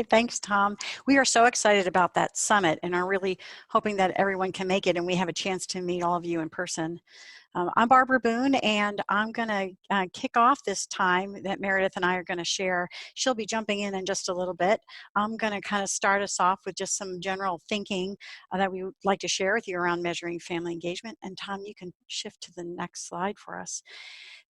Thanks, Tom. We are so excited about that summit and are really hoping that everyone can make it and we have a chance to meet all of you in person. I'm Barbara Boone, and I'm going to kick off this time that Meredith and I are going to share. She'll be jumping in just a little bit. I'm going to kind of start us off with just some general thinking that we would like to share with you around measuring family engagement. And Tom, you can shift to the next slide for us.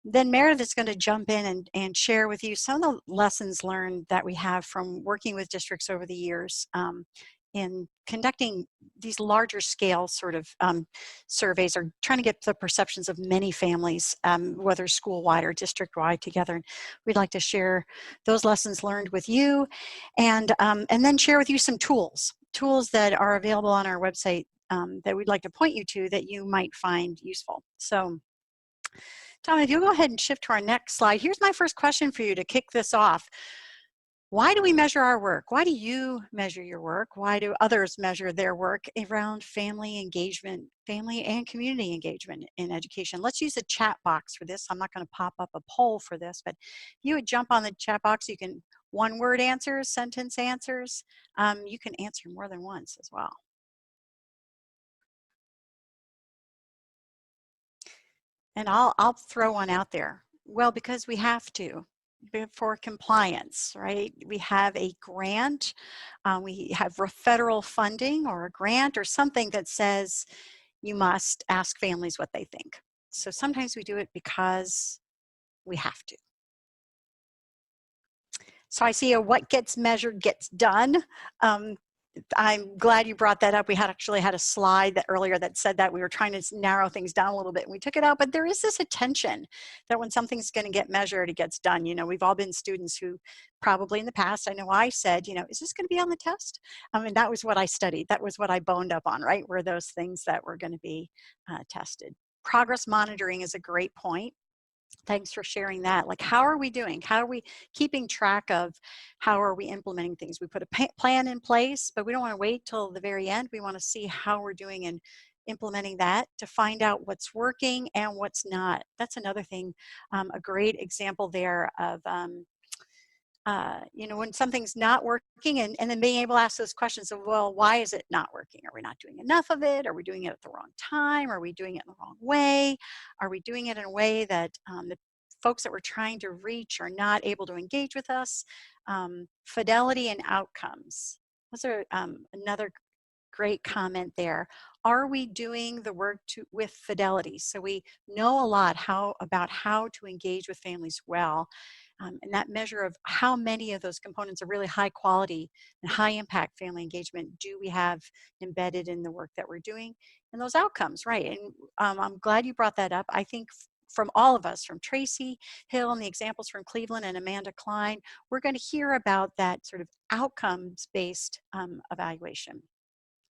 Then Meredith is going to jump in and share with you some of the lessons learned that we have from working with districts over the years in conducting these larger scale sort of surveys, or trying to get the perceptions of many families, whether school-wide or district-wide together. And we'd like to share those lessons learned with you, and then share with you some tools that are available on our website that we'd like to point you to that you might find useful. So, Tom, if you'll go ahead and shift to our next slide. Here's my first question for you to kick this off. Why do we measure our work? Why do you measure your work? Why do others measure their work around family engagement, family and community engagement in education? Let's use a chat box for this. I'm not going to pop up a poll for this, but if you would jump on the chat box, you can one-word answers, sentence answers. You can answer more than once as well. And I'll throw one out there. Well, because we have to. For compliance, right? We have a grant, we have federal funding or a grant or something that says you must ask families what they think. So sometimes we do it because we have to. So I see a what gets measured gets done. I'm glad you brought that up. We actually had a slide earlier that said that we were trying to narrow things down a little bit and we took it out, but there is this attention that when something's going to get measured, it gets done. You know, we've all been students who probably in the past, I know I said, you know, is this going to be on the test? And that was what I studied. That was what I boned up on, right? Were those things that were going to be tested. Progress monitoring is a great point. Thanks for sharing that. Like, how are we doing? How are we keeping track of how are we implementing things? We put a plan in place, but we don't want to wait till the very end. We want to see how we're doing in implementing that to find out what's working and what's not. That's another thing, a great example there of, you know, when something's not working and then being able to ask those questions of, well, why is it not working? Are we not doing enough of it? Are we doing it at the wrong time? Are we doing it in the wrong way? Are we doing it in a way that the folks that we're trying to reach are not able to engage with us? Fidelity and outcomes. Those are another great comment there. Are we doing the work with fidelity? So we know a lot about how to engage with families well. And that measure of how many of those components of really high quality and high impact family engagement do we have embedded in the work that we're doing, and those outcomes, right? And I'm glad you brought that up. I think from all of us, from Tracy Hill and the examples from Cleveland and Amanda Klein, we're going to hear about that sort of outcomes-based evaluation.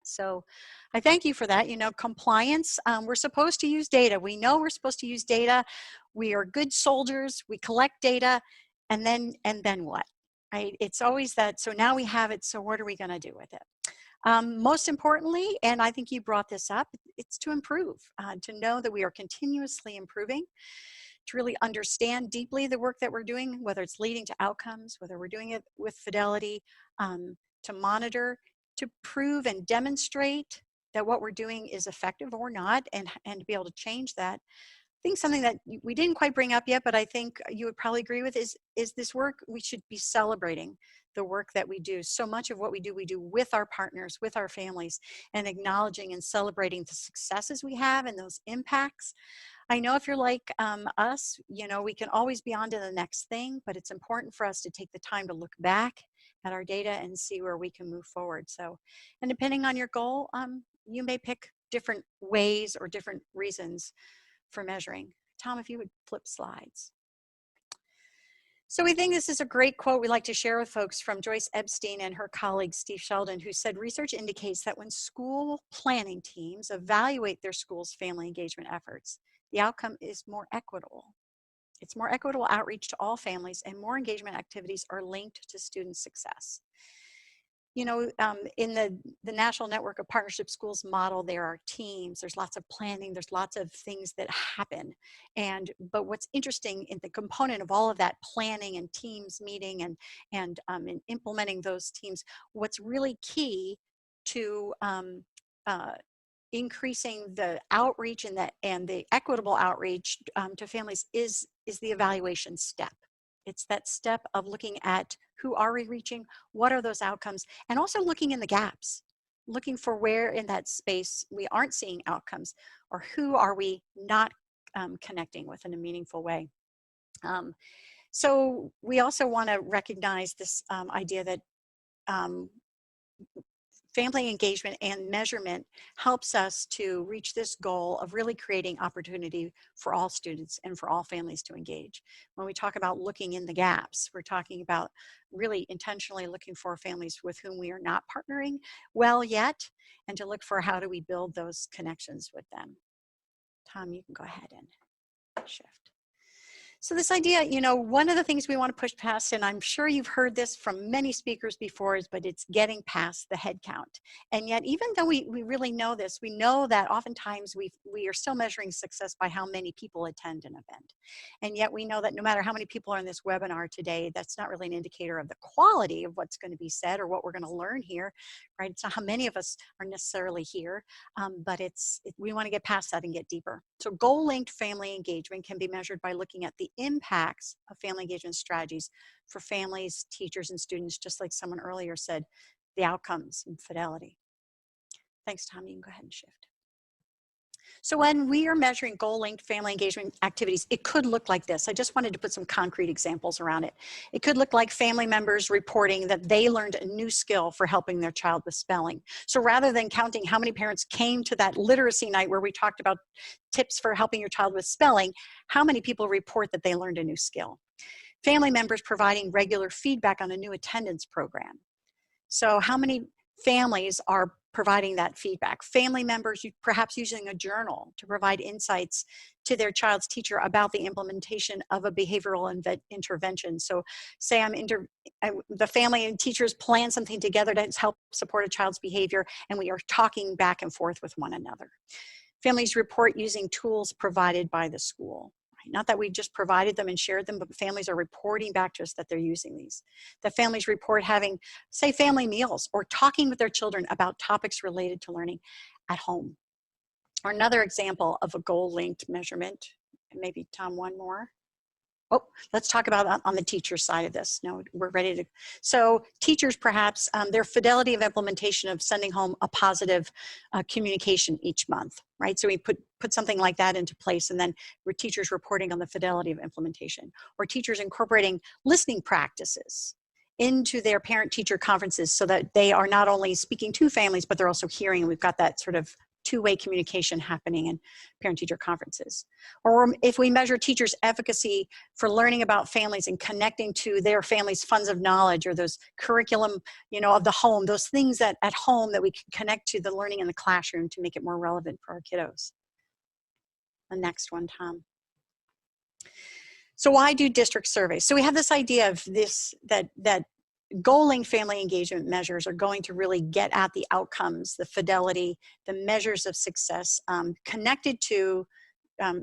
So I thank you for that. You know, compliance, we're supposed to use data. We know we're supposed to use data. We are good soldiers. We collect data, and then what, right? It's always that, so now we have it, so what are we going to do with it? Most importantly, and I think you brought this up, it's to improve, to know that we are continuously improving, to really understand deeply the work that we're doing, whether it's leading to outcomes, whether we're doing it with fidelity, to monitor, to prove and demonstrate that what we're doing is effective or not, and to be able to change that. I think something that we didn't quite bring up yet, but I think you would probably agree with is this work. We should be celebrating the work that we do. So much of what we do with our partners, with our families, and acknowledging and celebrating the successes we have and those impacts. I know if you're like us, you know, we can always be on to the next thing, but it's important for us to take the time to look back at our data and see where we can move forward. So, and depending on your goal, you may pick different ways or different reasons for measuring. Tom, if you would flip slides. So we think this is a great quote we like to share with folks from Joyce Epstein and her colleague Steve Sheldon, who said, research indicates that when school planning teams evaluate their school's family engagement efforts, the outcome is more equitable. It's more equitable outreach to all families, and more engagement activities are linked to student success. in the National Network of Partnership Schools model, there are teams, there's lots of planning, there's lots of things that happen. But what's interesting in the component of all of that planning and teams meeting and implementing those teams, what's really key to increasing the outreach and the equitable outreach to families is the evaluation step. It's that step of looking at who are we reaching, what are those outcomes, and also looking in the gaps, looking for where in that space we aren't seeing outcomes, or who are we not connecting with in a meaningful way. So we also want to recognize this idea that family engagement and measurement helps us to reach this goal of really creating opportunity for all students and for all families to engage. When we talk about looking in the gaps, we're talking about really intentionally looking for families with whom we are not partnering well yet, and to look for how do we build those connections with them. Tom, you can go ahead and shift. So this idea, one of the things we want to push past, and I'm sure you've heard this from many speakers before, but it's getting past the head count. And yet, even though we really know this, we know that oftentimes we are still measuring success by how many people attend an event. And yet we know that no matter how many people are in this webinar today, that's not really an indicator of the quality of what's going to be said or what we're going to learn here, right? It's not how many of us are necessarily here, but we want to get past that and get deeper. So goal-linked family engagement can be measured by looking at the impacts of family engagement strategies for families, teachers, and students, just like someone earlier said, the outcomes and fidelity. Thanks, Tom. You can go ahead and shift. So when we are measuring goal-linked family engagement activities, it could look like this. I just wanted to put some concrete examples around it. It could look like family members reporting that they learned a new skill for helping their child with spelling. So rather than counting how many parents came to that literacy night where we talked about tips for helping your child with spelling, how many people report that they learned a new skill? Family members providing regular feedback on a new attendance program. So how many families are providing that feedback? Family members perhaps using a journal to provide insights to their child's teacher about the implementation of a behavioral intervention. So say the family and teachers plan something together to help support a child's behavior, and we are talking back and forth with one another. Families report using tools provided by the school. Not that we just provided them and shared them, but families are reporting back to us that they're using these. The families report having, say, family meals or talking with their children about topics related to learning at home. Or another example of a goal-linked measurement, maybe Tom, one more. Oh, let's talk about on the teacher side of this. No, we're ready to. So teachers, perhaps their fidelity of implementation of sending home a positive communication each month, right? So we put something like that into place, and then teachers reporting on the fidelity of implementation. Or teachers incorporating listening practices into their parent-teacher conferences so that they are not only speaking to families, but they're also hearing, and we've got that sort of two-way communication happening in parent-teacher conferences. Or if we measure teachers' efficacy for learning about families and connecting to their families' funds of knowledge, or those curriculum, of the home, those things that at home that we can connect to the learning in the classroom to make it more relevant for our kiddos. The next one, Tom. So why do district surveys? So we have this idea of that goal-linked family engagement measures are going to really get at the outcomes, the fidelity, the measures of success connected to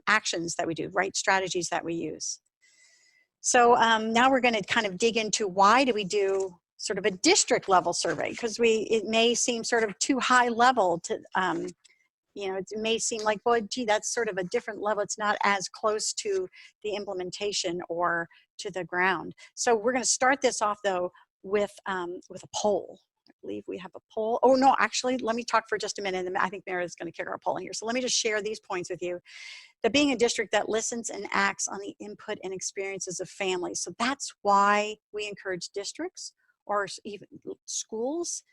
actions that we do, right? Strategies that we use. So now we're going to kind of dig into why do we do sort of a district level survey, because it may seem sort of too high level to, it may seem like, well, gee, that's sort of a different level. It's not as close to the implementation or to the ground. So we're going to start this off though with a poll. I believe we have a poll. Oh no, actually, let me talk for just a minute, and I think Meredith's going to kick our poll in here. So let me just share these points with you. That being a district that listens and acts on the input and experiences of families. So that's why we encourage districts or even schools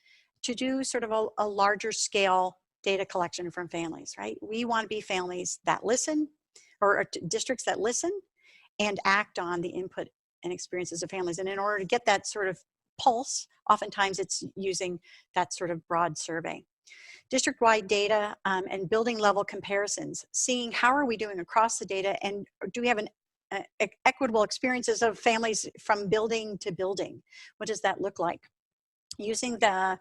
to do sort of a larger scale data collection from families, right? We want to be families that listen, or districts that listen and act on the input and experiences of families. And in order to get that sort of pulse, oftentimes it's using that sort of broad survey. District-wide data and building level comparisons, seeing how are we doing across the data, and do we have equitable experiences of families from building to building? What does that look like? using that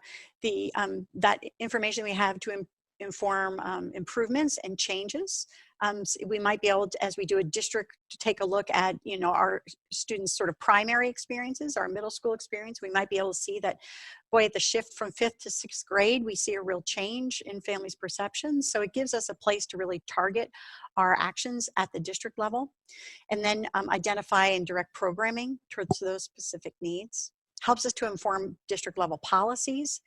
information we have to inform improvements and changes. So we might be able to, as we do a district, to take a look at, our students' sort of primary experiences, our middle school experience. We might be able to see that, boy, at the shift from 5th to 6th grade, we see a real change in families' perceptions. So it gives us a place to really target our actions at the district level, and then identify and direct programming towards those specific needs. Helps us to inform district level policies,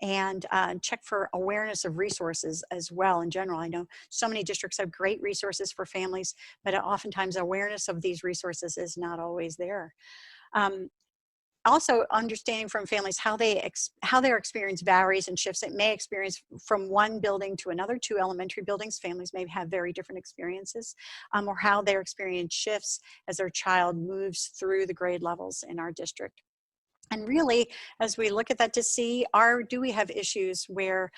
and check for awareness of resources as well in general. I know so many districts have great resources for families, but oftentimes awareness of these resources is not always there. Also understanding from families how their experience varies and shifts. It may experience from one building to another, 2 elementary buildings. Families may have very different experiences, or how their experience shifts as their child moves through the grade levels in our district. And really, as we look at that to see, do we have issues where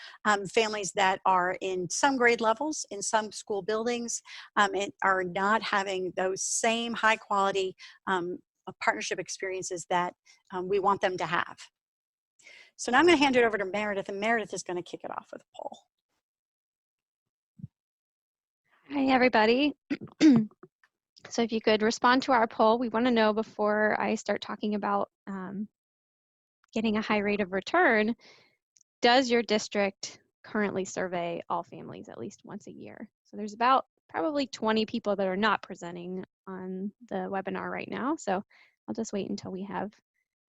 families that are in some grade levels, in some school buildings, are not having those same high quality partnership experiences that we want them to have. So now I'm going to hand it over to Meredith, and Meredith is going to kick it off with a poll. Hi, everybody. So if you could respond to our poll, we want to know before I start talking about getting a high rate of return, does your district currently survey all families at least once a year? So there's about probably 20 people that are not presenting on the webinar right now. So I'll just wait until we have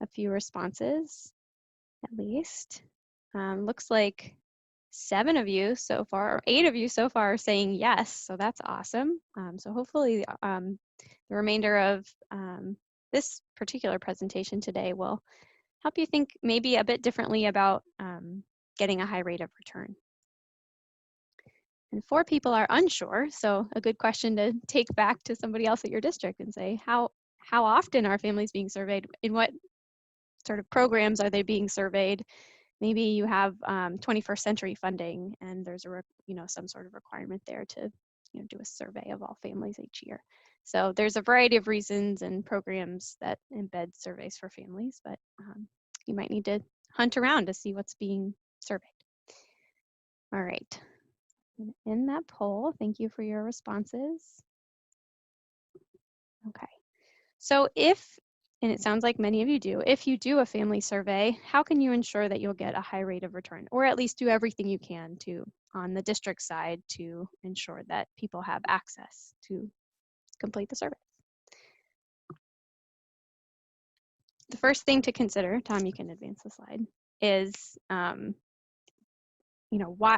a few responses at least. Looks like 7 of you so far, or 8 of you so far are saying yes, so that's awesome. So hopefully the remainder of this particular presentation today will help you think maybe a bit differently about getting a high rate of return. And 4 people are unsure, so a good question to take back to somebody else at your district and say, how often are families being surveyed? In what sort of programs are they being surveyed? Maybe you have 21st century funding and there's some sort of requirement there to do a survey of all families each year. So there's a variety of reasons and programs that embed surveys for families, but you might need to hunt around to see what's being surveyed. All right, in that poll, thank you for your responses. Okay, so and it sounds like many of you do, if you do a family survey, how can you ensure that you'll get a high rate of return, or at least do everything you can on the district side to ensure that people have access to complete the survey? The first thing to consider, Tom, you can advance the slide, is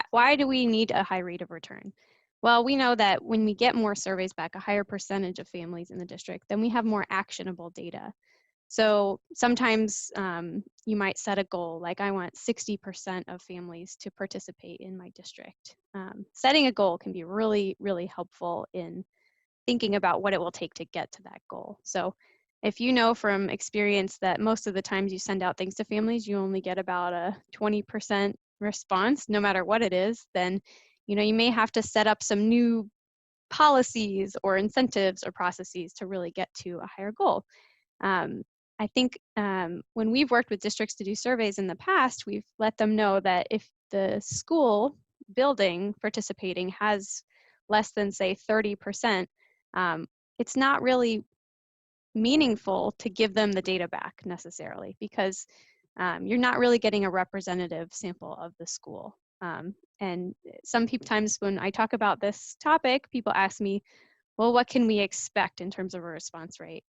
why do we need a high rate of return? Well, we know that when we get more surveys back, a higher percentage of families in the district, then we have more actionable data. So sometimes you might set a goal, like I want 60% of families to participate in my district. Setting a goal can be really, really helpful in thinking about what it will take to get to that goal. So if you know from experience that most of the times you send out things to families, you only get about a 20% response, no matter what it is, then you may have to set up some new policies or incentives or processes to really get to a higher goal. I think when we've worked with districts to do surveys in the past, we've let them know that if the school building participating has less than, say, 30%, it's not really meaningful to give them the data back necessarily, because you're not really getting a representative sample of the school. And sometimes when I talk about this topic, people ask me, well, what can we expect in terms of a response rate?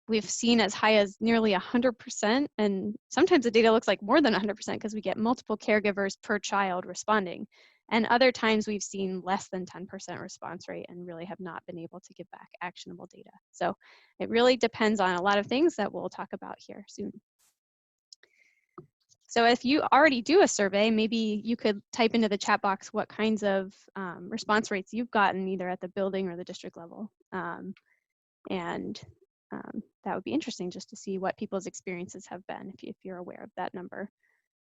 We've seen as high as nearly 100%, and sometimes the data looks like more than 100% because we get multiple caregivers per child responding. And other times we've seen less than 10% response rate and really have not been able to give back actionable data. So it really depends on a lot of things that we'll talk about here soon. So if you already do a survey, maybe you could type into the chat box what kinds of response rates you've gotten either at the building or the district level. That would be interesting just to see what people's experiences have been if you're aware of that number.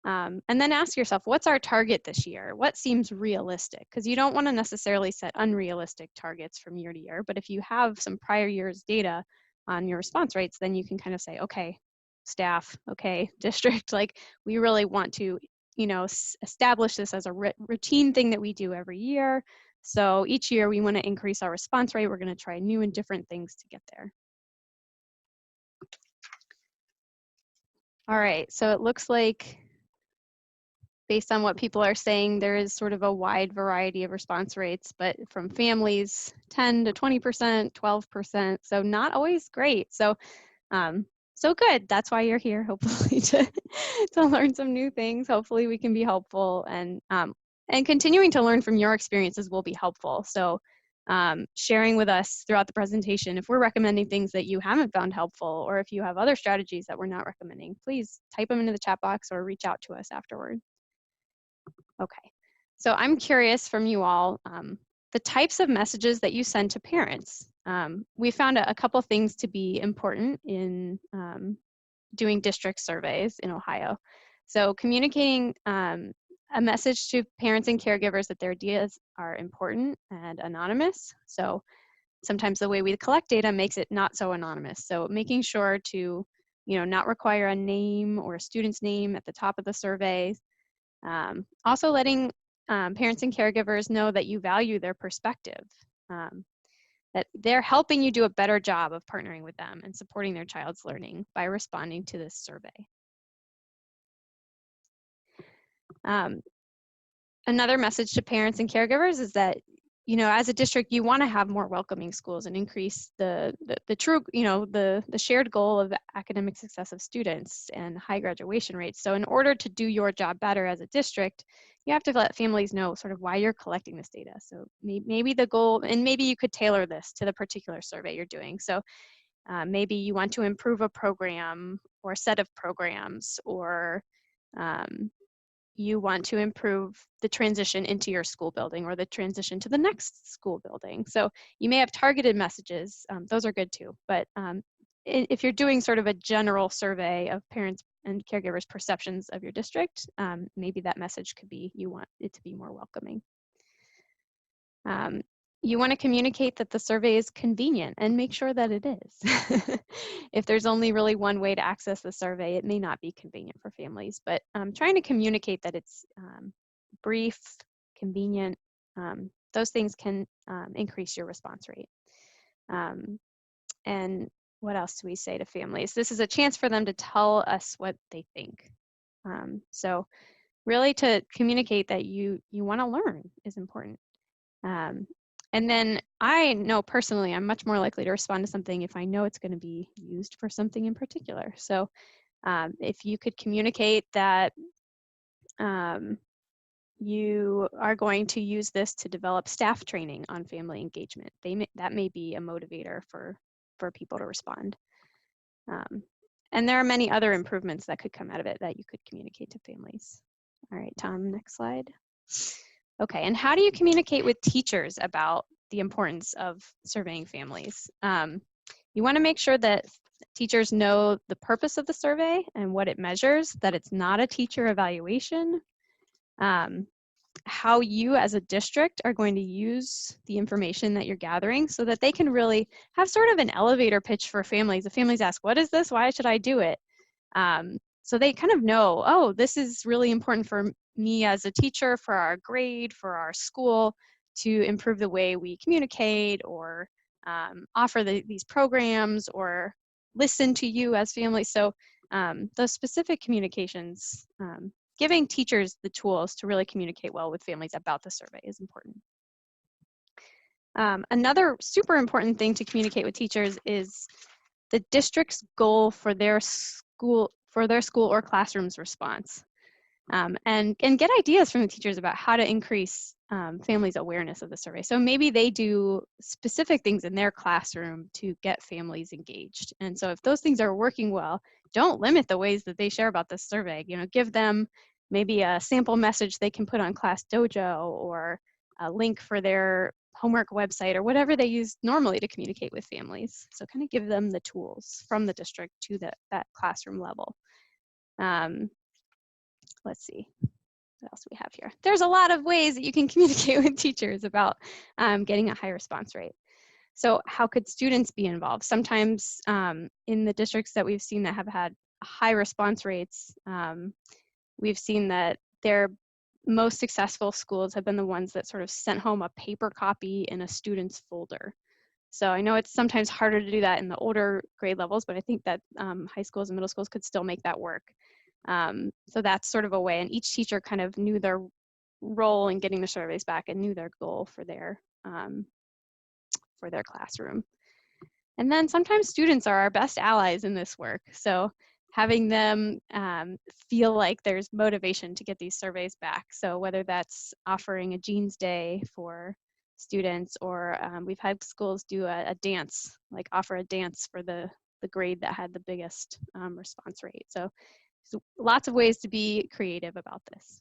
And then ask yourself, what's our target this year? What seems realistic? Because you don't want to necessarily set unrealistic targets from year to year, but if you have some prior year's data on your response rates, then you can kind of say, okay, staff, okay, district, like we really want to, you know, establish this as a routine thing that we do every year. So each year we want to increase our response rate. We're going to try new and different things to get there. All right, so it looks like based on what people are saying, there is sort of a wide variety of response rates, but from families, 10 to 20%, 12%, so not always great. So, so good. That's why you're here, hopefully, to learn some new things. Hopefully, we can be helpful, and continuing to learn from your experiences will be helpful. So, sharing with us throughout the presentation, if we're recommending things that you haven't found helpful, or if you have other strategies that we're not recommending, please type them into the chat box or reach out to us afterward. Okay, so I'm curious from you all, the types of messages that you send to parents. We found a couple things to be important in doing district surveys in Ohio. So communicating a message to parents and caregivers that their ideas are important and anonymous. So sometimes the way we collect data makes it not so anonymous. So making sure to, you know, not require a name or a student's name at the top of the survey. Also letting parents and caregivers know that you value their perspective, that they're helping you do a better job of partnering with them and supporting their child's learning by responding to this survey. Another message to parents and caregivers is that, you know, as a district, you want to have more welcoming schools and increase the true, you know, the shared goal of academic success of students and high graduation rates. So in order to do your job better as a district, you have to let families know sort of why you're collecting this data. So maybe the goal, and maybe you could tailor this to the particular survey you're doing. So maybe you want to improve a program or a set of programs, or you want to improve the transition into your school building or the transition to the next school building. So you may have targeted messages, those are good too, but if you're doing sort of a general survey of parents and caregivers' perceptions of your district, maybe that message could be, you want it to be more welcoming. You want to communicate that the survey is convenient and make sure that it is. If there's only really one way to access the survey, it may not be convenient for families, but trying to communicate that it's brief, convenient, those things can increase your response rate. And what else do we say to families? This is a chance for them to tell us what they think. So really to communicate that you want to learn is important. And then I know personally, I'm much more likely to respond to something if I know it's going to be used for something in particular. So if you could communicate that you are going to use this to develop staff training on family engagement, that may be a motivator for people to respond. And there are many other improvements that could come out of it that you could communicate to families. All right, Tom, next slide. Okay, and how do you communicate with teachers about the importance of surveying families? You want to make sure that teachers know the purpose of the survey and what it measures, that it's not a teacher evaluation, how you as a district are going to use the information that you're gathering so that they can really have sort of an elevator pitch for families. If families ask, what is this? Why should I do it? So they kind of know, oh, this is really important for me as a teacher, for our grade, for our school, to improve the way we communicate or offer these programs or listen to you as families. So those specific communications, giving teachers the tools to really communicate well with families about the survey is important. Another super important thing to communicate with teachers is the district's goal for their school or classroom's response. And get ideas from the teachers about how to increase families' awareness of the survey. So maybe they do specific things in their classroom to get families engaged. And so if those things are working well, don't limit the ways that they share about this survey. You know, give them maybe a sample message they can put on Class Dojo, or a link for their homework website, or whatever they use normally to communicate with families. So kind of give them the tools from the district to that classroom level. Let's see what else we have here. There's a lot of ways that you can communicate with teachers about getting a high response rate. So how could students be involved? Sometimes in the districts that we've seen that have had high response rates, we've seen that their most successful schools have been the ones that sort of sent home a paper copy in a student's folder. So I know it's sometimes harder to do that in the older grade levels, but I think that high schools and middle schools could still make that work. So that's sort of a way, and each teacher kind of knew their role in getting the surveys back and knew their goal for their classroom. And then sometimes students are our best allies in this work. So having them feel like there's motivation to get these surveys back. So whether that's offering a jeans day for students, or we've had schools do a dance, like offer a dance for the grade that had the biggest response rate. So lots of ways to be creative about this.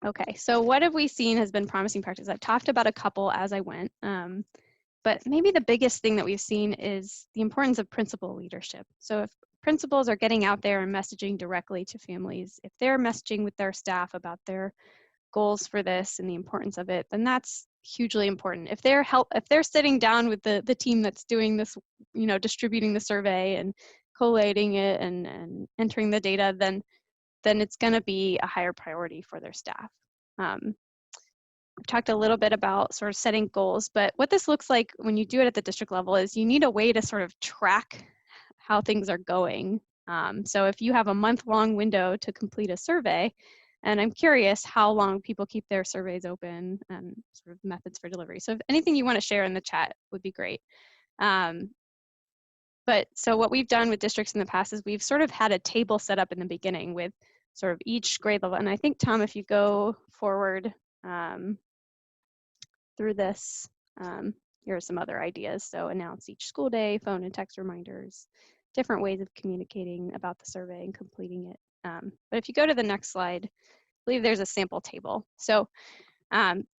Okay, so what have we seen has been promising practice? I've talked about a couple as I went, but maybe the biggest thing that we've seen is the importance of principal leadership. So if principals are getting out there and messaging directly to families, if they're messaging with their staff about their goals for this and the importance of it, then that's hugely important. If they're sitting down with the team that's doing this, distributing the survey and collating it and entering the data, then it's going to be a higher priority for their staff. I've talked a little bit about sort of setting goals, but what this looks like when you do it at the district level is you need a way to sort of track how things are going. So if you have a month-long window to complete a survey, and I'm curious how long people keep their surveys open and sort of methods for delivery. So if anything you want to share in the chat would be great. But so what we've done with districts in the past is we've sort of had a table set up in the beginning with sort of each grade level. And I think, Tom, if you go forward through this, here are some other ideas. So announce each school day, phone and text reminders, different ways of communicating about the survey and completing it. But if you go to the next slide, I believe there's a sample table. So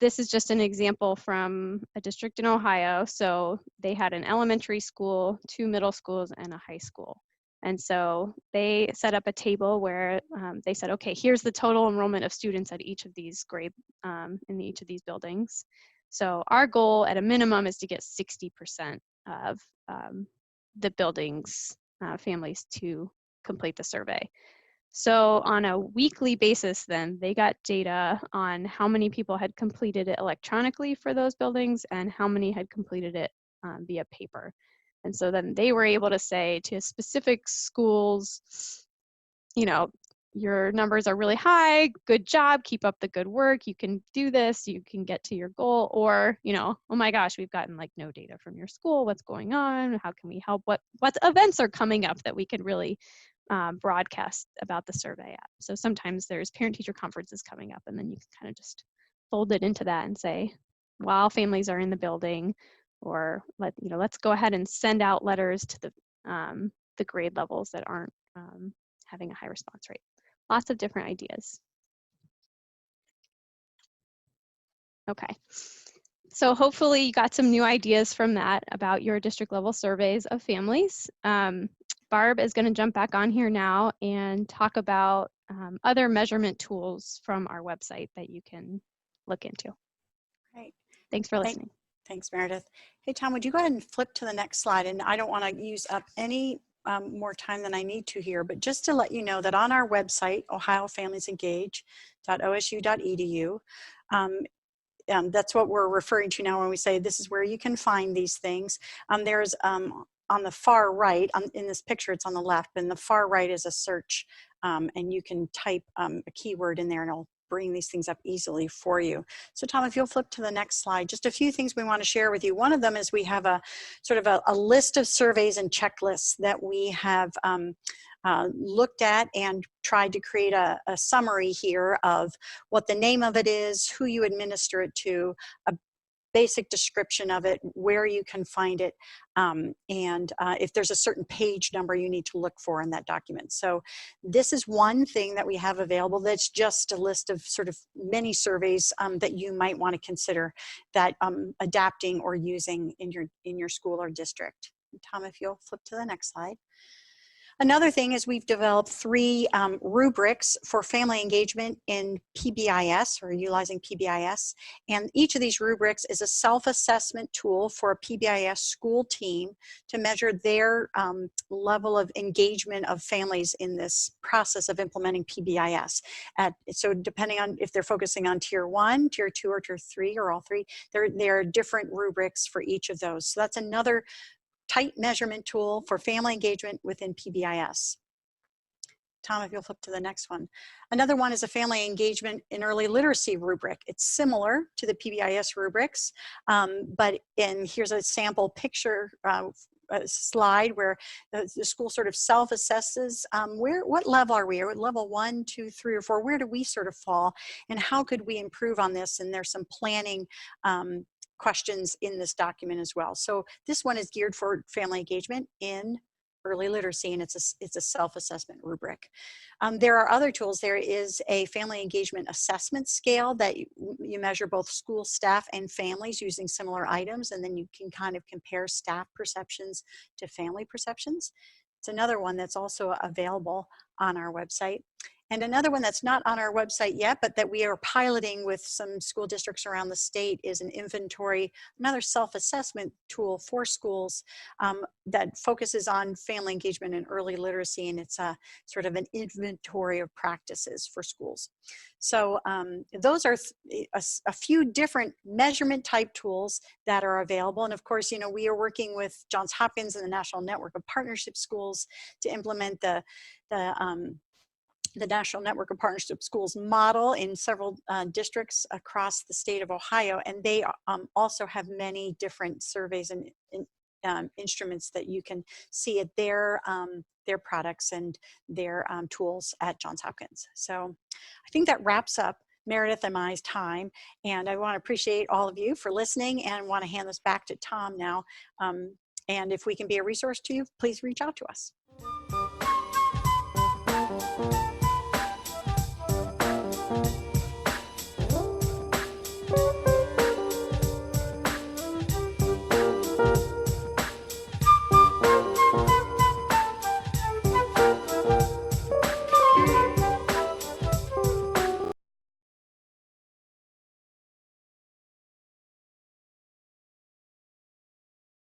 this is just an example from a district in Ohio. So they had an elementary school, 2 middle schools, and a high school. And so they set up a table where they said, okay, here's the total enrollment of students at each of these grades in each of these buildings. So our goal at a minimum is to get 60% of the building's families to complete the survey. So on a weekly basis, then they got data on how many people had completed it electronically for those buildings and how many had completed it via paper. And so then they were able to say to specific schools, your numbers are really high, good job, keep up the good work, you can do this, you can get to your goal, or, oh my gosh, we've gotten like no data from your school, what's going on, how can we help, what events are coming up that we could really broadcast about the survey at. So sometimes there's parent-teacher conferences coming up, and then you can kind of just fold it into that and say, while families are in the building, or let's go ahead and send out letters to the grade levels that aren't having a high response rate. Lots of different ideas. Okay, so hopefully you got some new ideas from that about your district level surveys of families. Barb is going to jump back on here now and talk about other measurement tools from our website that you can look into. Great. Thanks for listening. Thanks, Meredith. Hey, Tom, would you go ahead and flip to the next slide? And I don't want to use up any more time than I need to here, but just to let you know that on our website, ohiofamiliesengage.osu.edu, that's what we're referring to now when we say this is where you can find these things. There's on the far right, in this picture it's on the left, but in the far right is a search, and you can type a keyword in there and it'll bring these things up easily for you. So Tom, if you'll flip to the next slide, just a few things we want to share with you. One of them is we have a sort of a list of surveys and checklists that we have looked at and tried to create a summary here of what the name of it is, who you administer it to, a basic description of it, where you can find it, and if there's a certain page number you need to look for in that document. So this is one thing that we have available that's just a list of sort of many surveys that you might want to consider that adapting or using in your school or district. Tom, if you'll flip to the next slide. Another thing is we've developed 3 rubrics for family engagement in PBIS, or utilizing PBIS. And each of these rubrics is a self-assessment tool for a PBIS school team to measure their level of engagement of families in this process of implementing PBIS. So depending on if they're focusing on Tier 1, Tier 2, or Tier 3, or all 3, there are different rubrics for each of those. So that's another tight measurement tool for family engagement within PBIS. Tom, if you'll flip to the next one. Another one is a family engagement in early literacy rubric. It's similar to the PBIS rubrics, and here's a sample picture slide where the school sort of self-assesses what level are we? Are we level 1, 2, 3, or 4? Where do we sort of fall? And how could we improve on this? And there's some planning questions in this document as well. So this one is geared for family engagement in early literacy, and it's a self-assessment rubric. There are other tools. There is a family engagement assessment scale that you measure both school staff and families using similar items, and then you can kind of compare staff perceptions to family perceptions. It's another one that's also available on our website. And another one that's not on our website yet, but that we are piloting with some school districts around the state, is an inventory, another self-assessment tool for schools that focuses on family engagement and early literacy, and it's a sort of an inventory of practices for schools. So those are a few different measurement type tools that are available. And of course, you know, we are working with Johns Hopkins and the National Network of Partnership Schools to implement the National Network of Partnership Schools model in several districts across the state of Ohio, and they also have many different surveys and instruments that you can see at their products and their tools at Johns Hopkins. So I think that wraps up Meredith and my time, and I want to appreciate all of you for listening, and want to hand this back to Tom now. And if we can be a resource to you, please reach out to us.